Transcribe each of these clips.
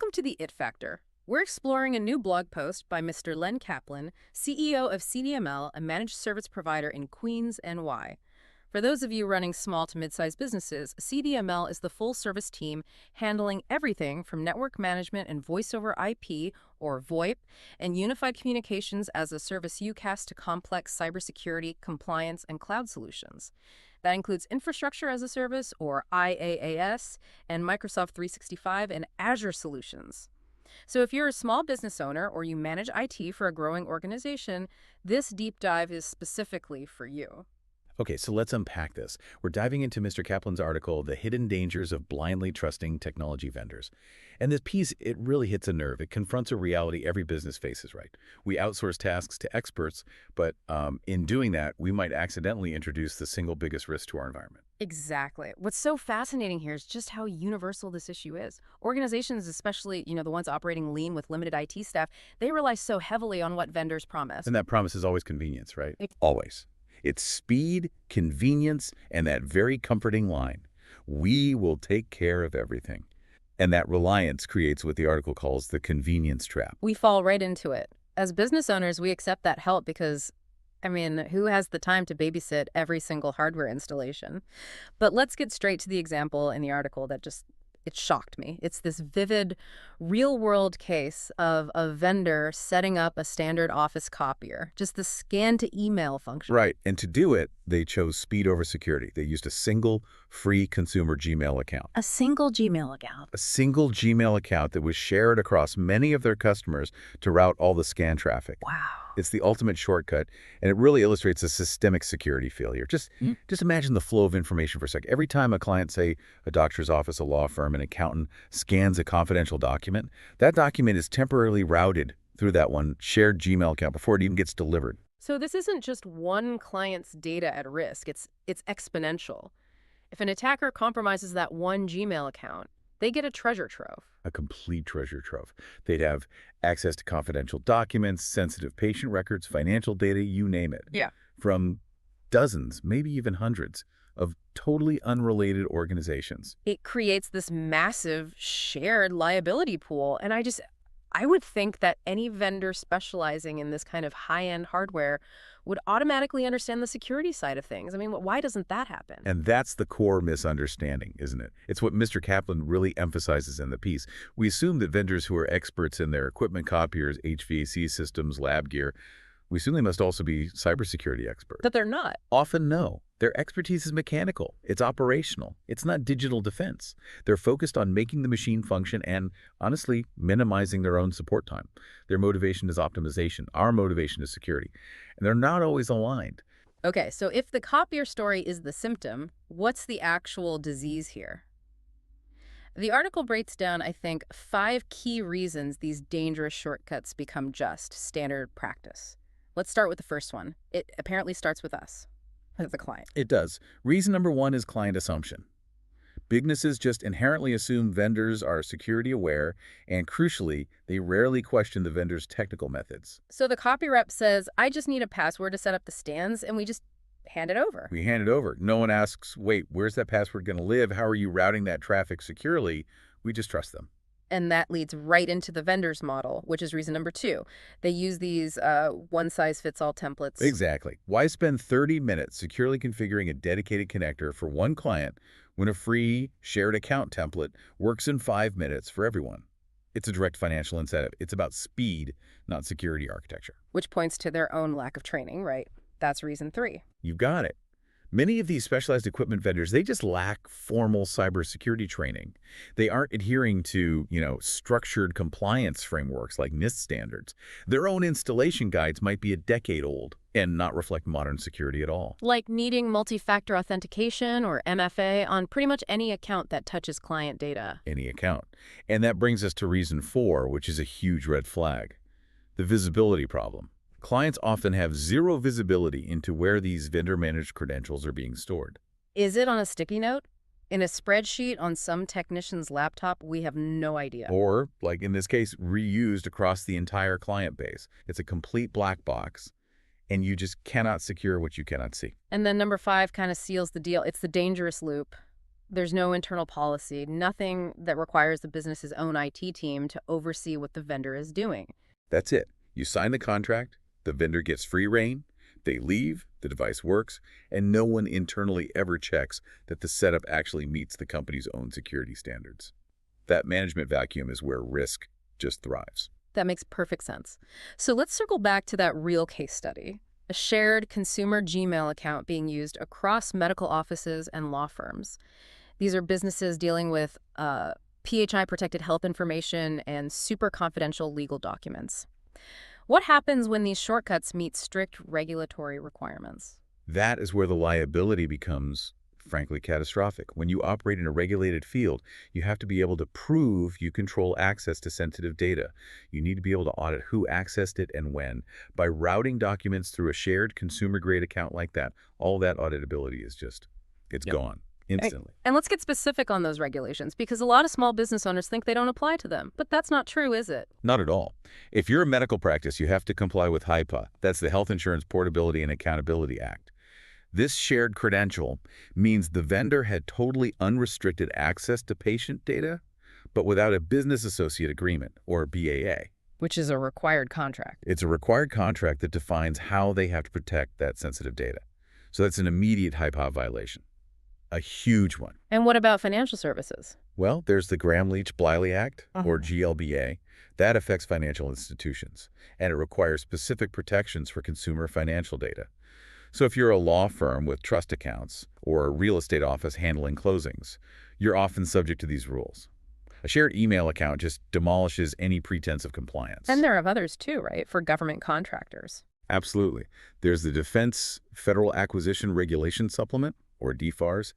Welcome to the It Factor. We're exploring a new blog post by Mr. Len Kaplan, CEO of CDML, a managed service provider in Queens, NY. For those of you running small to mid-sized businesses, CDML is the full-service team handling everything from network management and voice-over IP, or VoIP, and unified communications as a service UCaaS to complex cybersecurity, compliance, and cloud solutions. That includes infrastructure as a service, or IaaS, and Microsoft 365 and Azure solutions. So if you're a small business owner or you manage IT for a growing organization, this deep dive is specifically for you. Okay, so let's unpack this. We're diving into Mr. Kaplan's article, The Hidden Dangers of Blindly Trusting Technology Vendors. And this piece, it really hits a nerve. It confronts a reality every business faces, right? We outsource tasks to experts, but in doing that, we might accidentally introduce the single biggest risk to our environment. Exactly. What's so fascinating here is just how universal this issue is. Organizations, especially, the ones operating lean with limited IT staff, they rely so heavily on what vendors promise. And that promise is always convenience, right? Always. It's speed, convenience, and that very comforting line, "We will take care of everything." And that reliance creates what the article calls the convenience trap. We fall right into it. As business owners, we accept that help because, who has the time to babysit every single hardware installation? But let's get straight to the example in the article that it shocked me. It's this vivid, real-world case of a vendor setting up a standard office copier, just the scan-to-email function. Right, and to do it, they chose speed over security. They used a single free consumer Gmail account. A single Gmail account. A single Gmail account that was shared across many of their customers to route all the scan traffic. Wow. It's the ultimate shortcut, and it really illustrates a systemic security failure. Just imagine the flow of information for a second. Every time a client, say a doctor's office, a law firm, an accountant, scans a confidential document, that document is temporarily routed through that one shared Gmail account before it even gets delivered. So this isn't just one client's data at risk. It's exponential. If an attacker compromises that one Gmail account, they get a treasure trove. A complete treasure trove. They'd have access to confidential documents, sensitive patient records, financial data, you name it. Yeah. From dozens, maybe even hundreds, of totally unrelated organizations. It creates this massive shared liability pool. And I would think that any vendor specializing in this kind of high-end hardware would automatically understand the security side of things. Why doesn't that happen? And that's the core misunderstanding, isn't it? It's what Mr. Kaplan really emphasizes in the piece. We assume that vendors who are experts in their equipment copiers, HVAC systems, lab gear, we assume they must also be cybersecurity experts. That they're not. Often no. Their expertise is mechanical. It's operational. It's not digital defense. They're focused on making the machine function and, honestly, minimizing their own support time. Their motivation is optimization. Our motivation is security. And they're not always aligned. Okay, so if the copier story is the symptom, what's the actual disease here? The article breaks down, I think, 5 key reasons these dangerous shortcuts become just standard practice. Let's start with the first one. It apparently starts with us, as the client. It does. Reason number 1 is client assumption. Businesses just inherently assume vendors are security aware, and crucially, they rarely question the vendor's technical methods. So the copy rep says, I just need a password to set up the stands, and we just hand it over. We hand it over. No one asks, wait, where's that password going to live? How are you routing that traffic securely? We just trust them. And that leads right into the vendor's model, which is reason number 2. They use these one-size-fits-all templates. Exactly. Why spend 30 minutes securely configuring a dedicated connector for one client when a free shared account template works in 5 minutes for everyone? It's a direct financial incentive. It's about speed, not security architecture. Which points to their own lack of training, right? That's reason 3. You've got it. Many of these specialized equipment vendors, they just lack formal cybersecurity training. They aren't adhering to, structured compliance frameworks like NIST standards. Their own installation guides might be a decade old and not reflect modern security at all. Like needing multi-factor authentication or MFA on pretty much any account that touches client data. Any account. And that brings us to reason 4, which is a huge red flag. The visibility problem. Clients often have zero visibility into where these vendor-managed credentials are being stored. Is it on a sticky note? In a spreadsheet on some technician's laptop? We have no idea. Or, like in this case, reused across the entire client base. It's a complete black box, and you just cannot secure what you cannot see. And then number 5 kind of seals the deal. It's the dangerous loop. There's no internal policy, nothing that requires the business's own IT team to oversee what the vendor is doing. That's it. You sign the contract, the vendor gets free rein, they leave, the device works, and no one internally ever checks that the setup actually meets the company's own security standards. That management vacuum is where risk just thrives. That makes perfect sense. So let's circle back to that real case study. A shared consumer Gmail account being used across medical offices and law firms. These are businesses dealing with PHI-protected health information and super confidential legal documents. What happens when these shortcuts meet strict regulatory requirements? That is where the liability becomes, frankly, catastrophic. When you operate in a regulated field, you have to be able to prove you control access to sensitive data. You need to be able to audit who accessed it and when. By routing documents through a shared consumer-grade account like that, all that auditability is it's gone instantly. And let's get specific on those regulations, because a lot of small business owners think they don't apply to them. But that's not true, is it? Not at all. If you're a medical practice, you have to comply with HIPAA. That's the Health Insurance Portability and Accountability Act. This shared credential means the vendor had totally unrestricted access to patient data, but without a business associate agreement, or BAA. Which is a required contract. It's a required contract that defines how they have to protect that sensitive data. So that's an immediate HIPAA violation. A huge one. And what about financial services? Well, there's the Gramm-Leach-Bliley Act, or GLBA. That affects financial institutions, and it requires specific protections for consumer financial data. So if you're a law firm with trust accounts or a real estate office handling closings, you're often subject to these rules. A shared email account just demolishes any pretense of compliance. And there are others too, right, for government contractors. Absolutely. There's the Defense Federal Acquisition Regulation Supplement, or DFARS.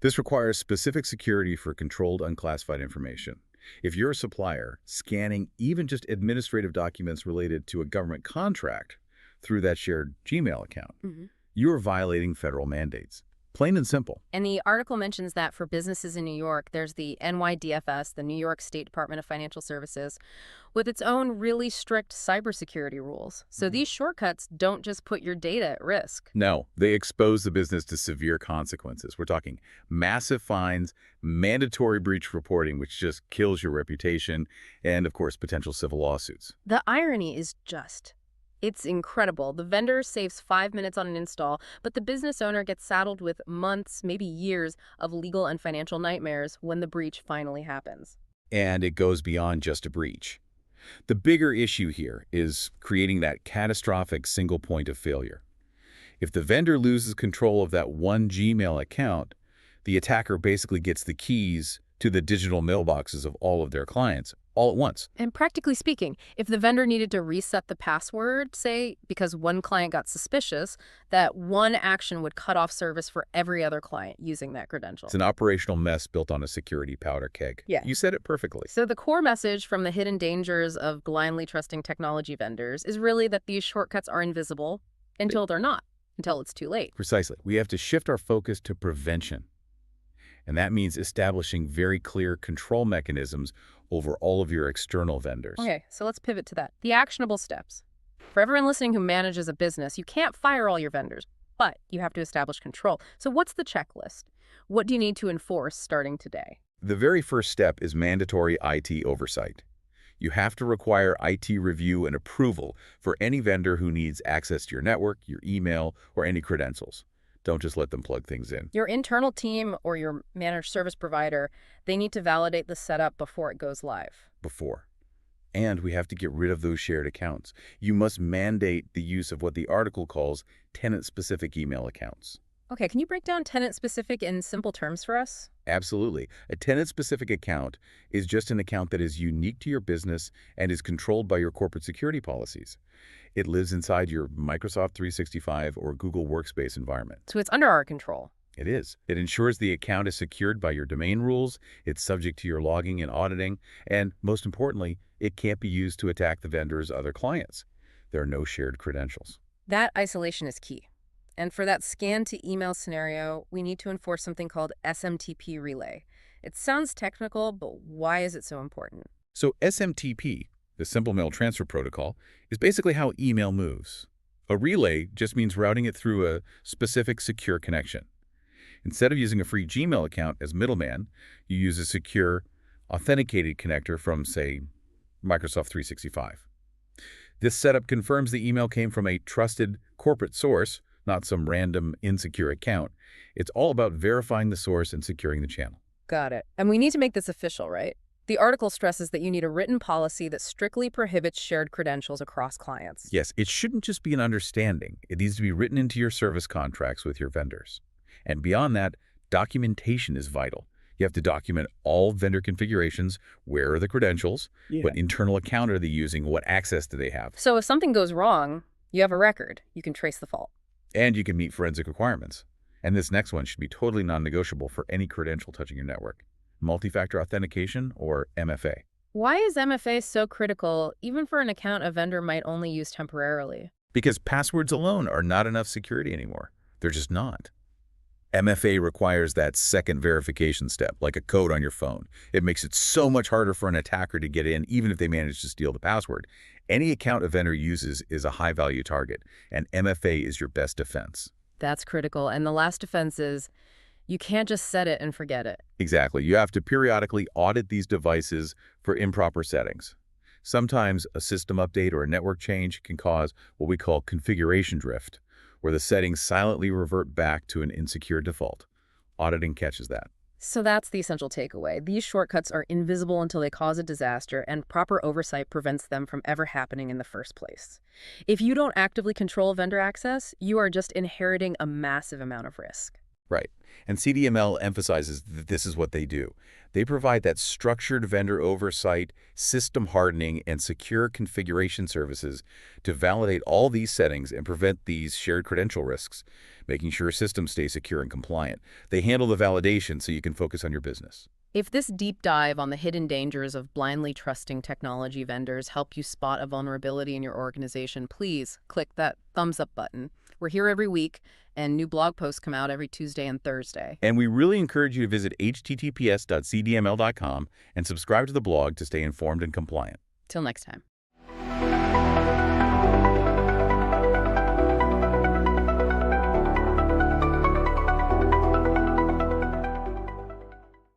This requires specific security for controlled unclassified information. If you're a supplier scanning even just administrative documents related to a government contract through that shared Gmail account, you're violating federal mandates. Plain and simple. And the article mentions that for businesses in New York, there's the NYDFS, the New York State Department of Financial Services, with its own really strict cybersecurity rules. So these shortcuts don't just put your data at risk. No, they expose the business to severe consequences. We're talking massive fines, mandatory breach reporting, which just kills your reputation, and, of course, potential civil lawsuits. The irony is it's incredible. The vendor saves 5 minutes on an install, but the business owner gets saddled with months, maybe years, of legal and financial nightmares when the breach finally happens. And it goes beyond just a breach. The bigger issue here is creating that catastrophic single point of failure. If the vendor loses control of that one Gmail account, the attacker basically gets the keys to the digital mailboxes of all of their clients all at once. And practically speaking, if the vendor needed to reset the password, say, because one client got suspicious, that one action would cut off service for every other client using that credential. It's an operational mess built on a security powder keg. Yeah. You said it perfectly. So the core message from the hidden dangers of blindly trusting technology vendors is really that these shortcuts are invisible until they're not, until it's too late. Precisely. We have to shift our focus to prevention. And that means establishing very clear control mechanisms over all of your external vendors. Okay, so let's pivot to that. The actionable steps. For everyone listening who manages a business, you can't fire all your vendors, but you have to establish control. So what's the checklist? What do you need to enforce starting today? The very first step is mandatory IT oversight. You have to require IT review and approval for any vendor who needs access to your network, your email, or any credentials. Don't just let them plug things in. Your internal team or your managed service provider, they need to validate the setup before it goes live. And we have to get rid of those shared accounts. You must mandate the use of what the article calls tenant-specific email accounts. Okay, can you break down tenant-specific in simple terms for us? Absolutely. A tenant-specific account is just an account that is unique to your business and is controlled by your corporate security policies. It lives inside your Microsoft 365 or Google Workspace environment. So it's under our control. It is. It ensures the account is secured by your domain rules, it's subject to your logging and auditing, and most importantly, it can't be used to attack the vendor's other clients. There are no shared credentials. That isolation is key. And for that scan-to-email scenario, we need to enforce something called SMTP relay. It sounds technical, but why is it so important? So SMTP, the Simple Mail Transfer Protocol, is basically how email moves. A relay just means routing it through a specific secure connection. Instead of using a free Gmail account as middleman, you use a secure, authenticated connector from, say, Microsoft 365. This setup confirms the email came from a trusted corporate source, not some random insecure account. It's all about verifying the source and securing the channel. Got it. And we need to make this official, right? The article stresses that you need a written policy that strictly prohibits shared credentials across clients. Yes, it shouldn't just be an understanding. It needs to be written into your service contracts with your vendors. And beyond that, documentation is vital. You have to document all vendor configurations, where are the credentials, what internal account are they using, what access do they have. So if something goes wrong, you have a record. You can trace the fault. And you can meet forensic requirements. And this next one should be totally non-negotiable for any credential touching your network. Multi-factor authentication, or MFA. Why is MFA so critical, even for an account a vendor might only use temporarily? Because passwords alone are not enough security anymore. They're just not. MFA requires that second verification step, like a code on your phone. It makes it so much harder for an attacker to get in, even if they manage to steal the password. Any account a vendor uses is a high-value target, and MFA is your best defense. That's critical. And the last defense is you can't just set it and forget it. Exactly. You have to periodically audit these devices for improper settings. Sometimes a system update or a network change can cause what we call configuration drift, where the settings silently revert back to an insecure default. Auditing catches that. So that's the essential takeaway. These shortcuts are invisible until they cause a disaster, and proper oversight prevents them from ever happening in the first place. If you don't actively control vendor access, you are just inheriting a massive amount of risk. Right. And CDML emphasizes that this is what they do. They provide that structured vendor oversight, system hardening, and secure configuration services to validate all these settings and prevent these shared credential risks, making sure systems stay secure and compliant. They handle the validation so you can focus on your business. If this deep dive on the hidden dangers of blindly trusting technology vendors helped you spot a vulnerability in your organization, please click that thumbs up button. We're here every week, and new blog posts come out every Tuesday and Thursday. And we really encourage you to visit https.cdml.com and subscribe to the blog to stay informed and compliant. Till next time.